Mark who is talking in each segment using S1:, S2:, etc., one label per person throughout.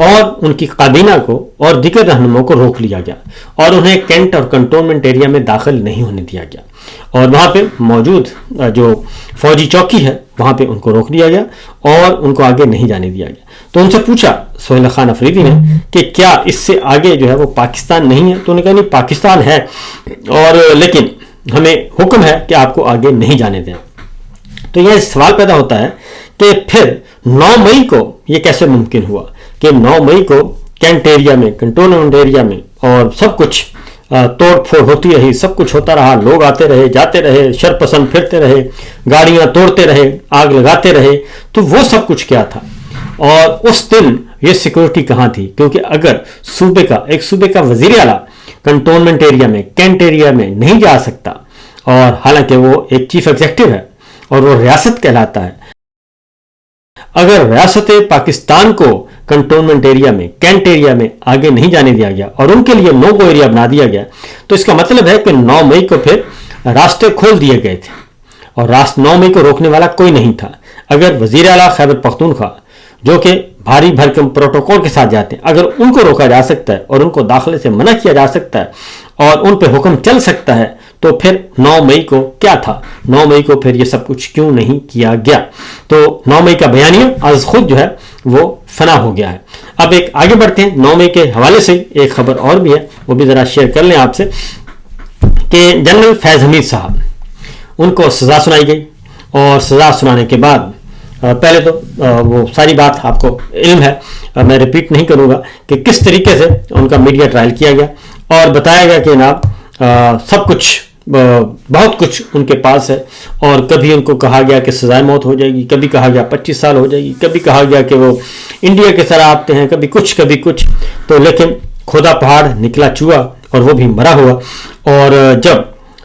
S1: اور ان کی کابینہ کو اور دیگر رہنماؤں کو روک لیا گیا اور انہیں کینٹ اور کنٹونمنٹ ایریا میں داخل نہیں ہونے دیا گیا، اور وہاں پہ موجود جو فوجی چوکی ہے وہاں پہ ان کو روک دیا گیا اور ان کو آگے نہیں جانے دیا گیا۔ تو ان سے پوچھا سہیل خان افریدی نے کہ کیا اس سے آگے جو ہے وہ پاکستان نہیں ہے؟ تو انہوں نے کہا نہیں، پاکستان ہے، اور لیکن ہمیں حکم ہے کہ آپ کو آگے نہیں جانے دیں۔ تو یہ سوال پیدا ہوتا ہے کہ پھر 9 مئی کو یہ کیسے ممکن ہوا کہ 9 مئی کو کینٹ ایریا میں، کنٹونمنٹ ایریا میں اور سب کچھ توڑ پھوڑ ہوتی رہی، سب کچھ ہوتا رہا، لوگ آتے رہے، جاتے رہے، شر پسند پھرتے رہے، گاڑیاں توڑتے رہے، آگ لگاتے رہے، تو وہ سب کچھ کیا تھا؟ اور اس دن یہ سیکورٹی کہاں تھی؟ کیونکہ اگر ایک صوبے کا وزیر اعلیٰ کنٹونمنٹ ایریا میں، کینٹ ایریا میں نہیں جا سکتا، اور حالانکہ وہ ایک چیف ایگزیکٹو ہے اور وہ ریاست کہلاتا ہے، اگر ریاست پاکستان کو کنٹونمنٹ ایریا میں، کینٹ ایریا میں آگے نہیں جانے دیا گیا اور ان کے لیے نو گو ایریا بنا دیا گیا، تو اس کا مطلب ہے کہ 9 مئی کو پھر راستے کھول دیے گئے تھے، اور 9 مئی کو روکنے والا کوئی نہیں تھا۔ اگر وزیر اعلیٰ خیبر پختونخوا، جو کہ بھاری بھرکم پروٹوکول کے ساتھ جاتے ہیں، اگر ان کو روکا جا سکتا ہے اور ان کو داخلے سے منع کیا جا سکتا ہے اور ان پہ حکم چل سکتا ہے، تو پھر 9 مئی کو کیا تھا؟ 9 مئی کو پھر یہ سب کچھ کیوں نہیں کیا گیا؟ تو 9 مئی کا بیانیہ از خود جو ہے وہ فنا ہو گیا ہے۔ اب ایک آگے بڑھتے ہیں، 9 مئی کے حوالے سے ایک خبر اور بھی ہے، وہ بھی ذرا شیئر کر لیں آپ سے، کہ جنرل فیض حمید صاحب، ان کو سزا سنائی گئی، اور سزا سنانے کے بعد پہلے تو وہ ساری بات آپ کو علم ہے، میں ریپیٹ نہیں کروں گا کہ کس طریقے سے ان کا میڈیا ٹرائل کیا گیا اور بتایا گیا کہ جناب سب کچھ، بہت کچھ ان کے پاس ہے، اور کبھی ان کو کہا گیا کہ سزائے موت ہو جائے گی، کبھی کہا گیا 25 سال ہو جائے گی، کبھی کہا گیا کہ وہ انڈیا کے طرح آتے ہیں، کبھی کچھ، تو لیکن کھودا پہاڑ نکلا چوہا، اور وہ بھی مرا ہوا۔ اور جب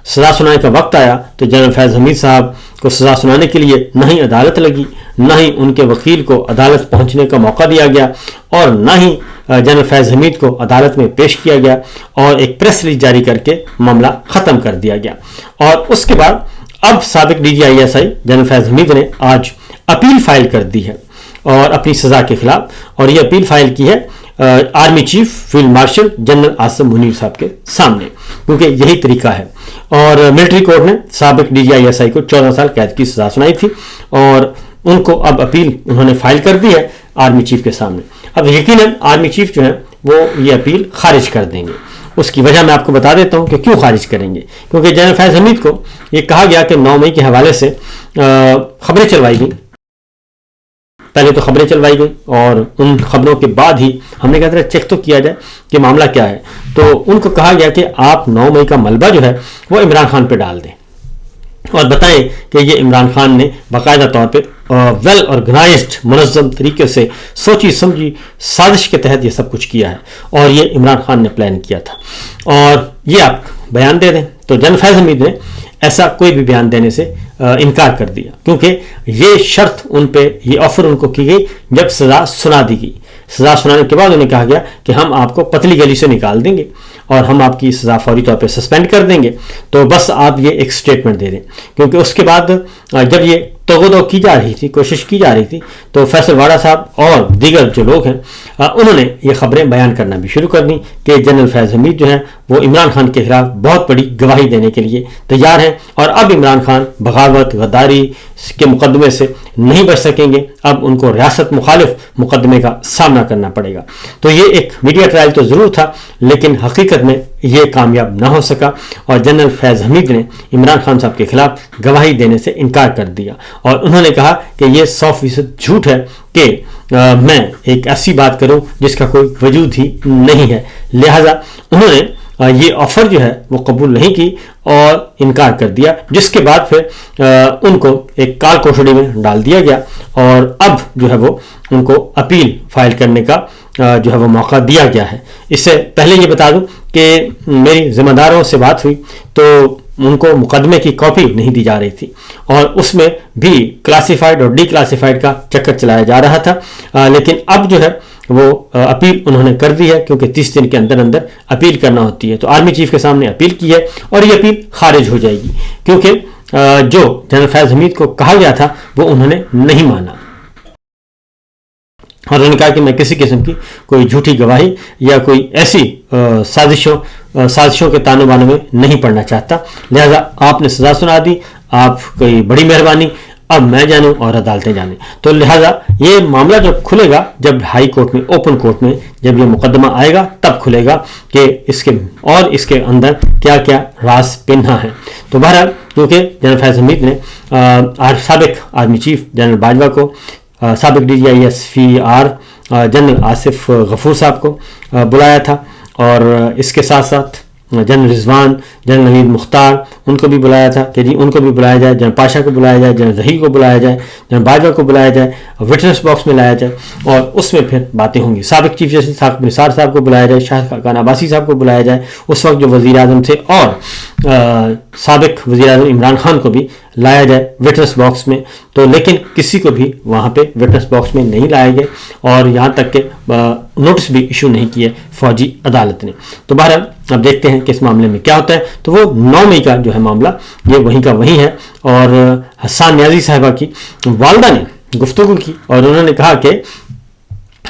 S1: سزا سنانے کا وقت آیا تو جنرل فیض حمید صاحب کو سزا سنانے کے لیے نہ ہی عدالت لگی، نہ ہی ان کے وکیل کو عدالت پہنچنے کا موقع دیا گیا، اور نہ ہی جنرل فیض حمید کو عدالت میں پیش کیا گیا، اور ایک پریس ریلیز جاری کر کے معاملہ ختم کر دیا گیا۔ اور اس کے بعد اب سابق D G I S I General Faiz Hameed نے آج اپیل فائل کر دی ہے اور اپنی سزا کے خلاف، اور یہ اپیل فائل کی ہے army chief field marshal general Asim Munir صاحب کے سامنے، کیونکہ یہی طریقہ ہے۔ اور ملٹری کورٹ نے سابق ڈی جی آئی ایس آئی کو 14 سال قید کی سزا سنائی تھی، اور ان کو اب اپیل انہوں نے فائل کر دی ہے آرمی چیف کے سامنے۔ اب یقیناً آرمی چیف جو ہے وہ یہ اپیل خارج کر دیں گے۔ اس کی وجہ میں آپ کو بتا دیتا ہوں کہ کیوں خارج کریں گے، کیونکہ جنرل فیض حمید کو یہ کہا گیا کہ 9 مئی کے حوالے سے خبریں چلوائی گئیں، پہلے تو خبریں چلوائی گئی، اور ان خبروں کے بعد ہی ہم نے کہا تھا چیک تو کیا جائے کہ معاملہ کیا ہے، تو ان کو کہا گیا کہ آپ 9 مئی کا ملبہ جو ہے وہ عمران خان پہ ڈال دیں، اور بتائیں کہ یہ عمران خان نے باقاعدہ طور پہ ویل آرگنائزڈ، منظم طریقے سے سوچی سمجھی سازش کے تحت یہ سب کچھ کیا ہے، اور یہ عمران خان نے پلان کیا تھا، اور یہ آپ بیان دے دیں۔ تو جنرل فیض حمید نے ایسا کوئی بھی بیان دینے سے انکار کر دیا، کیونکہ یہ شرط ان پہ، یہ آفر ان کو کی گئی جب سزا سنا دی گئی۔ سزا سنانے کے بعد انہیں کہا گیا کہ ہم آپ کو پتلی گلی سے نکال دیں گے اور ہم آپ کی سزا فوری طور پہ سسپینڈ کر دیں گے، تو بس آپ یہ ایک سٹیٹمنٹ دے دیں۔ کیونکہ اس کے بعد جب یہ توغدو کی جا رہی تھی، کوشش کی جا رہی تھی، تو فیصل واڑا صاحب اور دیگر جو لوگ ہیں انہوں نے یہ خبریں بیان کرنا بھی شروع کر دیں کہ جنرل فیض حمید جو ہیں وہ عمران خان کے خلاف بہت بڑی گواہی دینے کے لیے تیار ہیں، اور اب عمران خان بغاوت، غداری کے مقدمے سے نہیں بچ سکیں گے، اب ان کو ریاست مخالف مقدمے کا سامنا کرنا پڑے گا۔ تو یہ ایک میڈیا ٹرائل تو ضرور تھا، لیکن حقیقت میں یہ کامیاب نہ ہو سکا، اور جنرل فیض حمید نے عمران خان صاحب کے خلاف گواہی دینے سے انکار کر دیا، اور انہوں نے کہا کہ یہ 100% جھوٹ ہے کہ میں ایک ایسی بات کروں جس کا کوئی وجود ہی نہیں ہے، لہذا انہوں نے یہ آفر جو ہے وہ قبول نہیں کی اور انکار کر دیا، جس کے بعد پھر ان کو ایک کال کوٹڑی میں ڈال دیا گیا، اور اب جو ہے وہ ان کو اپیل فائل کرنے کا جو ہے وہ موقع دیا گیا ہے۔ اس سے پہلے یہ بتا دوں کہ میری ذمہ داروں سے بات ہوئی تو ان کو مقدمے کی کاپی نہیں دی جا رہی تھی، اور اس میں بھی کلاسیفائڈ اور ڈی کلاسیفائڈ کا چکر چلایا جا رہا تھا، لیکن اب جو ہے وہ اپیل انہوں نے کر دی ہے، کیونکہ 30 دن کے اندر اندر اپیل کرنا ہوتی ہے، تو آرمی چیف کے سامنے اپیل کی ہے، اور یہ اپیل خارج ہو جائے گی، کیونکہ جو جنرل فیض حمید کو کہا گیا تھا وہ انہوں نے نہیں مانا۔ اور انہوں نے کہا کہ میں کسی قسم کی کوئی جھوٹی گواہی یا کوئی ایسی سازشوں کے تانوں بانوں میں نہیں پڑنا چاہتا، لہذا آپ نے سزا سنا دی، آپ کی بڑی مہربانی، اب میں جانوں اور عدالتیں جانیں۔ تو لہذا یہ معاملہ جب کھلے گا، جب ہائی کورٹ میں، اوپن کورٹ میں جب یہ مقدمہ آئے گا تب کھلے گا کہ اس کے اندر کیا کیا راز پنہا ہے۔ تو بہرحال کیونکہ جنرل فیض حمید نے سابق آرمی چیف جنرل باجوہ کو، سابق DGISFR جنرل آصف غفور صاحب کو بلایا تھا، اور اس کے ساتھ ساتھ جنرل رضوان، جنرل نوید مختار، ان کو بھی بلایا تھا کہ جی ان کو بھی بلایا جائے، جنرل پاشا کو بلایا جائے، جنرل ظہیر کو بلایا جائے، جنرل باجوہ کو بلایا جائے، وٹنس باکس میں لایا جائے، اور اس میں پھر باتیں ہوں گی۔ سابق چیف جسٹس ثاقب نثار صاحب کو بلایا جائے، شاہ خاقان عباسی صاحب کو بلایا جائے اس وقت جو وزیر اعظم تھے، اور سابق وزیر اعظم عمران خان کو بھی لایا جائے وٹنس باکس میں۔ تو لیکن کسی کو بھی وہاں پہ وٹنس باکس میں نہیں لائے گئے، اور یہاں تک کہ نوٹس بھی ایشو نہیں کیے فوجی عدالت نے۔ تو بہرحال اب دیکھتے ہیں کہ اس معاملے میں کیا ہوتا ہے۔ تو وہ 9 مئی کا جو ہے معاملہ یہ وہیں کا وہیں ہے، اور حسان نیازی صاحبہ کی والدہ نے گفتگو کی، اور انہوں نے کہا کہ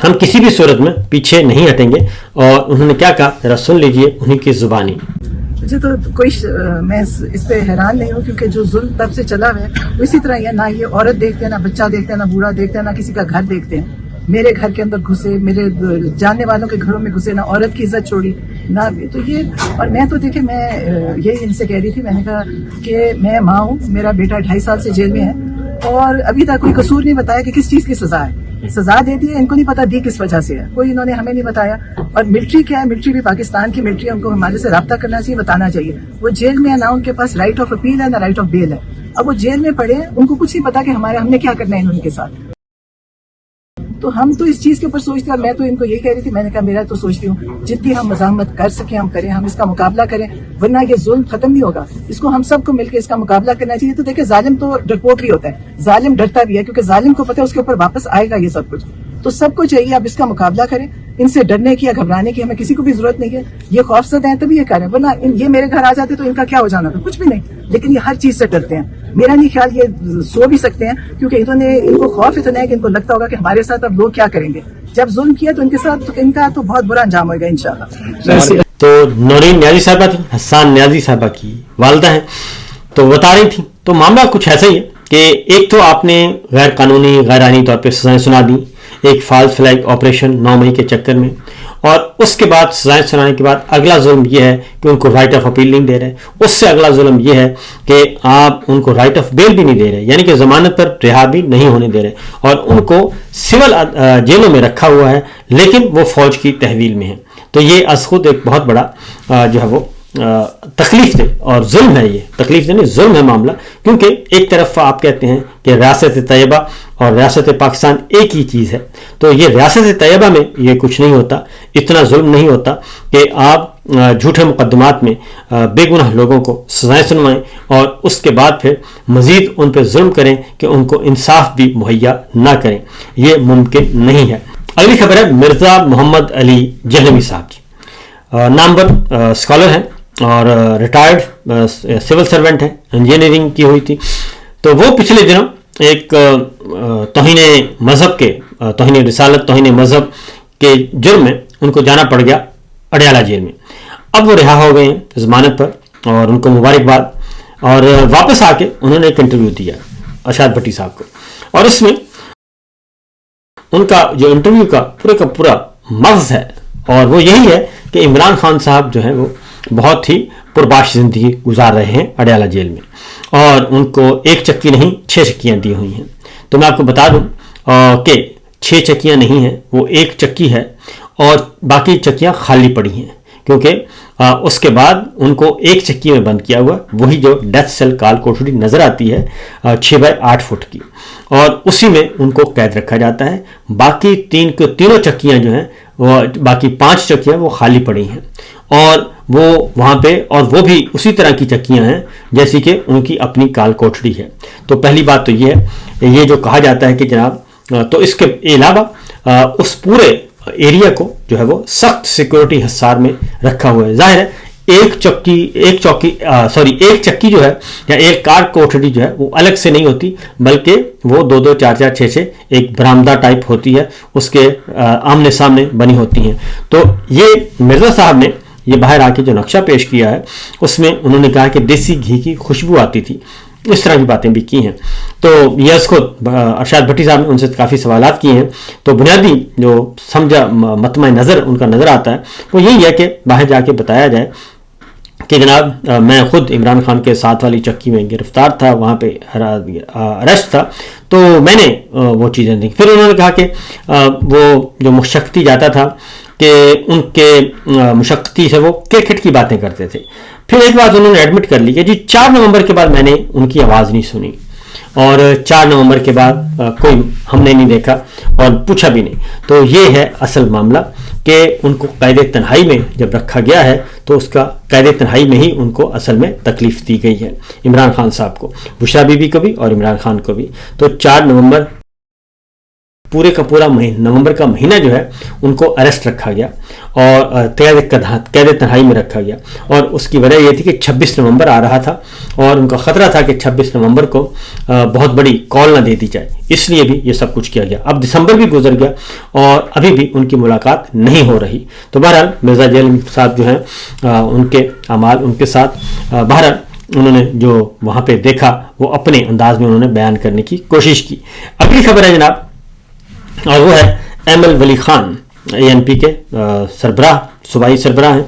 S1: ہم کسی بھی صورت میں پیچھے نہیں ہٹیں گے، اور انہوں نے کیا کہا ذرا سن لیجئے انہی کی زبانی۔
S2: مجھے تو کوئی میں اس پہ حیران نہیں ہوں، کیونکہ جو ظلم تب سے چلا ہوا ہے اسی طرح یہ، نہ یہ عورت دیکھتے ہیں، نہ بچہ دیکھتے ہیں، نہ بوڑھا دیکھتے ہیں، نہ کسی کا گھر دیکھتے ہیں۔ میرے گھر کے اندر گھسے، میرے جاننے والوں کے گھروں میں گھسے، نہ عورت کی عزت چھوڑی، نہ تو یہ۔ اور میں تو دیکھیں، میں یہی ان سے کہہ رہی تھی، میں نے کہا کہ میں ماں ہوں، میرا بیٹا 2.5 سال سے جیل میں ہے، اور ابھی تک کوئی قصور نہیں بتایا کہ کس چیز کی سزا ہے۔ سزا دے دی ہے، ان کو نہیں پتا دی کس وجہ سے ہے، کوئی انہوں نے ہمیں نہیں بتایا۔ اور ملٹری کیا ہے، ملٹری بھی پاکستان کی ملٹری ہے، ان کو ہمارے سے رابطہ کرنا چاہیے، بتانا چاہیے۔ وہ جیل میں ہے، نہ ان کے پاس رائٹ آف اپیل ہے، نہ رائٹ آف بیل ہے۔ اب وہ جیل میں پڑے ہیں، ان کو کچھ نہیں پتا کہ ہم نے کیا کرنا ہے ان کے ساتھ۔ تو ہم تو اس چیز کے اوپر سوچتے ہیں، اور میں تو ان کو یہ کہہ رہی تھی، میں نے کہا میرا تو سوچتی ہوں جتنی ہم مزاحمت کر سکیں ہم کریں، ہم اس کا مقابلہ کریں، ورنہ یہ ظلم ختم نہیں ہوگا۔ اس کو ہم سب کو مل کے اس کا مقابلہ کرنا چاہیے۔ تو دیکھیں، ظالم تو ڈرپوک ہی ہوتا ہے، ظالم ڈرتا بھی ہے، کیونکہ ظالم کو پتہ ہے اس کے اوپر واپس آئے گا یہ سب کچھ۔ تو سب کو چاہیے اب اس کا مقابلہ کریں، ان سے ڈرنے کی یا گھبرانے کی ہمیں کسی کو بھی ضرورت نہیں ہے۔ یہ خوفزدہ ہیں تبھی یہ کریں، ورنہ یہ میرے گھر آ جاتے تو ان کا کیا ہو جانا تھا، کچھ بھی نہیں۔ لیکن یہ ہر چیز سے ڈرتے ہیں، میرا نہیں خیال یہ سو بھی سکتے ہیں، کیونکہ ان کو خوف اتنا ہے کہ ان کو لگتا ہوگا کہ ہمارے ساتھ اب لوگ کیا کریں گے۔ جب ظلم کیا تو ان کے ساتھ ان کا تو بہت برا انجام ہوگا انشاءاللہ۔
S1: تو نورین نیازی صاحبہ تھی، حسان نیازی صاحبہ کی والدہ ہیں، تو بتا رہی تھی۔ تو معاملہ کچھ ایسا ہی ہے کہ ایک تو آپ نے غیر قانونی غیر آئینی طور پہ سزائیں سنا دی، ایک فالس فلیگ آپریشن 9 مئی کے چکر میں، اور اس کے بعد سزائیں سنانے کے بعد اگلا ظلم یہ ہے کہ ان کو رائٹ آف اپیل نہیں دے رہے، اس سے اگلا ظلم یہ ہے کہ آپ ان کو رائٹ آف بیل بھی نہیں دے رہے، یعنی کہ ضمانت پر رہا بھی نہیں ہونے دے رہے، اور ان کو سول جیلوں میں رکھا ہوا ہے، لیکن وہ فوج کی تحویل میں ہے۔ تو یہ از خود ایک بہت بڑا جو ہے وہ تکلیف دہ اور ظلم ہے، یہ تکلیف دہ نہیں ظلم ہے معاملہ، کیونکہ ایک طرف آپ کہتے ہیں کہ ریاست طیبہ اور ریاست پاکستان ایک ہی چیز ہے، تو یہ ریاست طیبہ میں یہ کچھ نہیں ہوتا، اتنا ظلم نہیں ہوتا کہ آپ جھوٹے مقدمات میں بے گناہ لوگوں کو سزائیں سنوائیں اور اس کے بعد پھر مزید ان پہ ظلم کریں کہ ان کو انصاف بھی مہیا نہ کریں، یہ ممکن نہیں ہے۔ اگلی خبر ہے مرزا محمد علی جہلمی صاحب کی، نامور اسکالر ہیں اور ریٹائرڈ سول سرونٹ ہیں، انجینئرنگ کی ہوئی تھی۔ تو وہ پچھلے دنوں ایک توہین مذہب کے، توہین رسالت، توہین مذہب کے جرم میں ان کو جانا پڑ گیا اڈیالہ جیل میں۔ اب وہ رہا ہو گئے ہیں ضمانت پر، اور ان کو مبارکباد۔ اور واپس آ کے انہوں نے ایک انٹرویو دیا ارشاد بھٹی صاحب کو، اور اس میں ان کا جو انٹرویو کا پورا مغز ہے، اور وہ یہی ہے کہ عمران خان صاحب جو ہیں وہ بہت ہی پرباش زندگی گزار رہے ہیں اڈیالہ جیل میں، اور ان کو 1 چکی نہیں 6 چکیاں دی ہوئی ہیں۔ تو میں آپ کو بتا دوں کہ 6 چکیاں نہیں ہیں، وہ 1 چکی ہے، اور باقی چکیاں خالی پڑی ہیں، کیونکہ اس کے بعد ان کو 1 چکی میں بند کیا ہوا، وہی جو ڈیتھ سیل کال کوٹڑی نظر آتی ہے 6 بائی 8 فٹ کی، اور اسی میں ان کو قید رکھا جاتا ہے۔ باقی تینوں چکیاں جو ہیں، وہ باقی 5 چکیاں وہ خالی پڑی ہیں، اور وہ وہاں پہ، اور وہ بھی اسی طرح کی چکیاں ہیں جیسی کہ ان کی اپنی کال کوٹڑی ہے۔ تو پہلی بات تو یہ ہے، یہ جو کہا جاتا ہے کہ جناب، تو اس کے علاوہ اس پورے ایریا کو جو ہے وہ سخت سیکورٹی حصار میں رکھا ہوا ہے۔ ظاہر ہے ایک چکی جو ہے یا ایک کار کوٹھڑی جو ہے وہ الگ سے نہیں ہوتی، بلکہ وہ 2 4 4 6 ایک برآمدہ ٹائپ ہوتی ہے، اس کے آمنے سامنے بنی ہوتی ہیں. تو یہ مرزا صاحب نے یہ باہر آ کے جو نقشہ پیش کیا ہے اس میں انہوں نے کہا کہ دیسی گھی کی خوشبو آتی تھی، اس طرح کی باتیں بھی کی ہیں. تو یہ اس کو ارشاد بھٹی صاحب نے ان سے کافی سوالات کیے ہیں. تو بنیادی جو سمجھا مطمع نظر ان کا نظر آتا ہے وہ یہی ہے کہ باہر جا کے بتایا جائے کہ جناب میں خود عمران خان کے ساتھ والی چکی میں گرفتار تھا، وہاں پہ اریسٹ تھا، تو میں نے وہ چیزیں دیکھی. پھر انہوں نے کہا کہ وہ جو مشقتی جاتا تھا کہ ان کے مشقتی سے وہ کرکٹ کی باتیں کرتے تھے. پھر ایک بات انہوں نے ایڈمٹ کر لی کہ جی 4 نومبر کے بعد میں نے ان کی آواز نہیں سنی، اور 4 نومبر کے بعد کوئی ہم نے نہیں دیکھا اور پوچھا بھی نہیں. تو یہ ہے اصل معاملہ کہ ان کو قید تنہائی میں جب رکھا گیا ہے تو اس کا قید تنہائی میں ہی ان کو اصل میں تکلیف دی گئی ہے، عمران خان صاحب کو، بشرا بی بی کو بھی اور عمران خان کو بھی. تو 4 نومبر پورے کا پورا نومبر کا مہینہ جو ہے ان کو اریسٹ رکھا گیا اور قید تنہائی میں رکھا گیا. اور اس کی وجہ یہ تھی کہ 26 نومبر آ رہا تھا اور ان کا خطرہ تھا کہ 26 نومبر کو بہت بڑی کال نہ دے دی جائے، اس لیے بھی یہ سب کچھ کیا گیا. اب دسمبر بھی گزر گیا اور ابھی بھی ان کی ملاقات نہیں ہو رہی. تو بہرحال مرزا جیل صاحب جو ہیں ان کے اعمال ان کے ساتھ بہرحال انہوں نے جو وہاں پہ دیکھا وہ اپنے انداز میں انہوں نے بیان کرنے کی کوشش کی. اگلی خبر ہے جناب، اور وہ ہے ایمل ولی خان، ANP کے سربراہ، صوبائی سربراہ ہیں،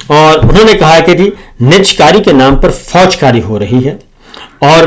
S1: اور انہوں نے کہا کہ جی نجکاری کے نام پر فوج کاری ہو رہی ہے اور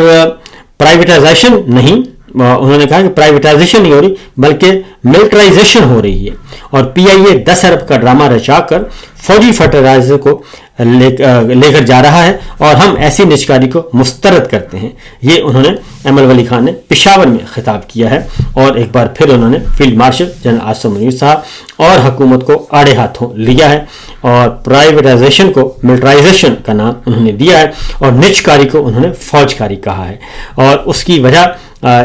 S1: پرائیویٹائزیشن نہیں، انہوں نے کہا کہ پرائیویٹائزیشن نہیں ہو رہی بلکہ ملٹرائزیشن ہو رہی ہے، اور PIA 10 ارب کا ڈرامہ رچا کر فوجی فرٹیلائزر کو لے کر جا رہا ہے اور ہم ایسی نجکاری کو مسترد کرتے ہیں. یہ انہوں نے ایمل ولی خان نے پشاور میں خطاب کیا ہے، اور ایک بار پھر انہوں نے field marshal general Asim Munir صاحب اور حکومت کو آڑے ہاتھوں لیا ہے اور پرائیویٹائزیشن کو ملٹرائزیشن کا نام انہوں نے دیا ہے اور نجکاری کو انہوں نے فوج کاری کہا ہے. اور اس کی وجہ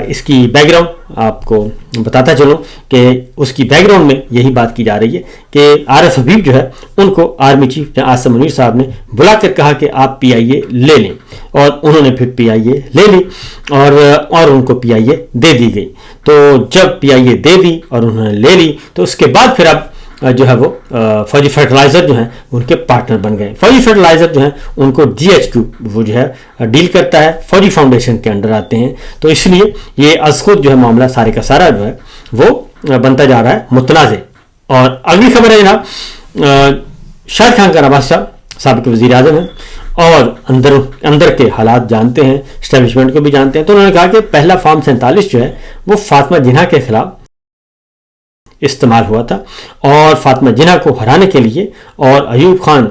S1: اس کی بیک گراؤنڈ آپ کو بتاتا چلوں کہ اس کی بیک گراؤنڈ میں یہی بات کی جا رہی ہے کہ RF حبیب جو ہے ان کو آرمی چیف عاصم منیر صاحب نے بلا کر کہا کہ آپ PIA لے لیں، اور انہوں نے پھر PIA لے لی اور ان کو PIA دے دی گئی. تو جب PIA دے دی اور انہوں نے لے لی تو اس کے بعد پھر اب جو ہے وہ فوجی فرٹیلائزر جو ہیں ان کے پارٹنر بن گئے. فوجی فرٹیلائزر جو ہیں ان کو GHQ وہ جو ہے ڈیل کرتا ہے، فوجی فاؤنڈیشن کے انڈر آتے ہیں. تو اس لیے یہ از خود جو ہے معاملہ سارے کا سارا جو ہے وہ بنتا جا رہا ہے متنازع. اور اگلی خبر ہے جناب، شاہد خان کا نواز صاحب سابق وزیر اعظم ہیں اور اندر کے حالات جانتے ہیں، اسٹیبلشمنٹ کو بھی جانتے ہیں. تو انہوں نے کہا کہ پہلا فارم 47 جو ہے وہ فاطمہ جناح کے خلاف استعمال ہوا تھا، اور فاطمہ جناح کو ہرانے کے لیے اور ایوب خان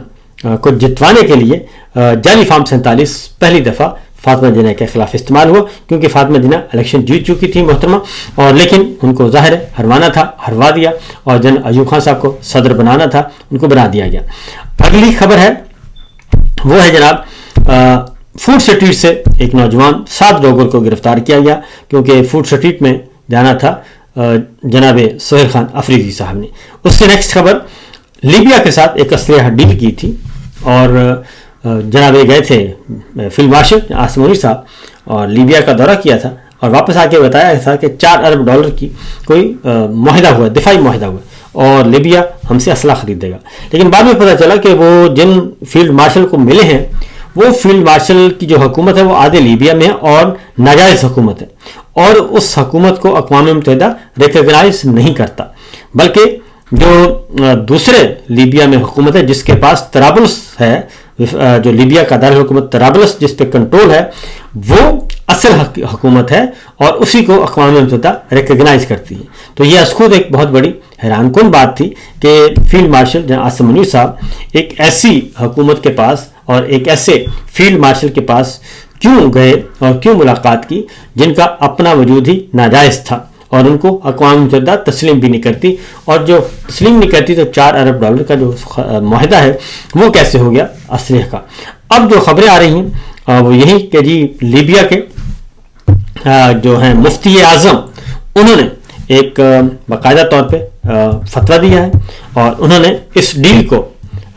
S1: کو جتوانے کے لیے جعلی فارم 47 پہلی دفعہ فاطمہ جناح کے خلاف استعمال ہوا، کیونکہ فاطمہ جناح الیکشن جیت چکی تھی محترمہ، اور لیکن ان کو ظاہر ہے ہروانا تھا، ہروا دیا، اور جنرل ایوب خان صاحب کو صدر بنانا تھا، ان کو بنا دیا گیا. اگلی خبر ہے وہ ہے جناب فوڈ اسٹریٹ سے ایک نوجوان 7 لوگوں کو گرفتار کیا گیا، کیونکہ فوڈ اسٹریٹ میں جانا تھا جناب سہیل خان افریدی صاحب نے. اس سے نیکسٹ خبر، لیبیا کے ساتھ ایک اسلحہ ڈیل کی تھی اور جناب گئے تھے فیلڈ مارشل عاصم منیر صاحب اور لیبیا کا دورہ کیا تھا، اور واپس آ کے بتایا تھا کہ $4 ارب کی کوئی معاہدہ ہوا، دفاعی معاہدہ ہوا اور لیبیا ہم سے اسلحہ خریدے گا. لیکن بعد میں پتہ چلا کہ وہ جن فیلڈ مارشل کو ملے ہیں وہ فیلڈ مارشل کی جو حکومت ہے وہ آدھے لیبیا میں ہے اور ناجائز حکومت ہے، اور اس حکومت کو اقوام متحدہ ریکگنائز نہیں کرتا، بلکہ جو دوسرے لیبیا میں حکومت ہے جس کے پاس طرابلس ہے، جو لیبیا کا دارالحکومت طرابلس جس پہ کنٹرول ہے، وہ اصل حکومت ہے اور اسی کو اقوام متحدہ ریکگنائز کرتی ہے. تو یہ از خود ایک بہت بڑی حیران کن بات تھی کہ فیلڈ مارشل جناب عاصم منیر صاحب ایک ایسی حکومت کے پاس اور ایک ایسے فیلڈ مارشل کے پاس کیوں گئے اور کیوں ملاقات کی جن کا اپنا وجود ہی ناجائز تھا اور ان کو اقوام متحدہ تسلیم بھی نہیں کرتی، اور جو تسلیم نہیں کرتی تو $4 ارب کا جو معاہدہ ہے وہ کیسے ہو گیا اسلحے کا. اب جو خبریں آ رہی ہیں وہ یہی کہ جی لیبیا کے جو ہیں مفتی اعظم انہوں نے ایک باقاعدہ طور پہ فتویٰ دیا ہے اور انہوں نے اس ڈیل کو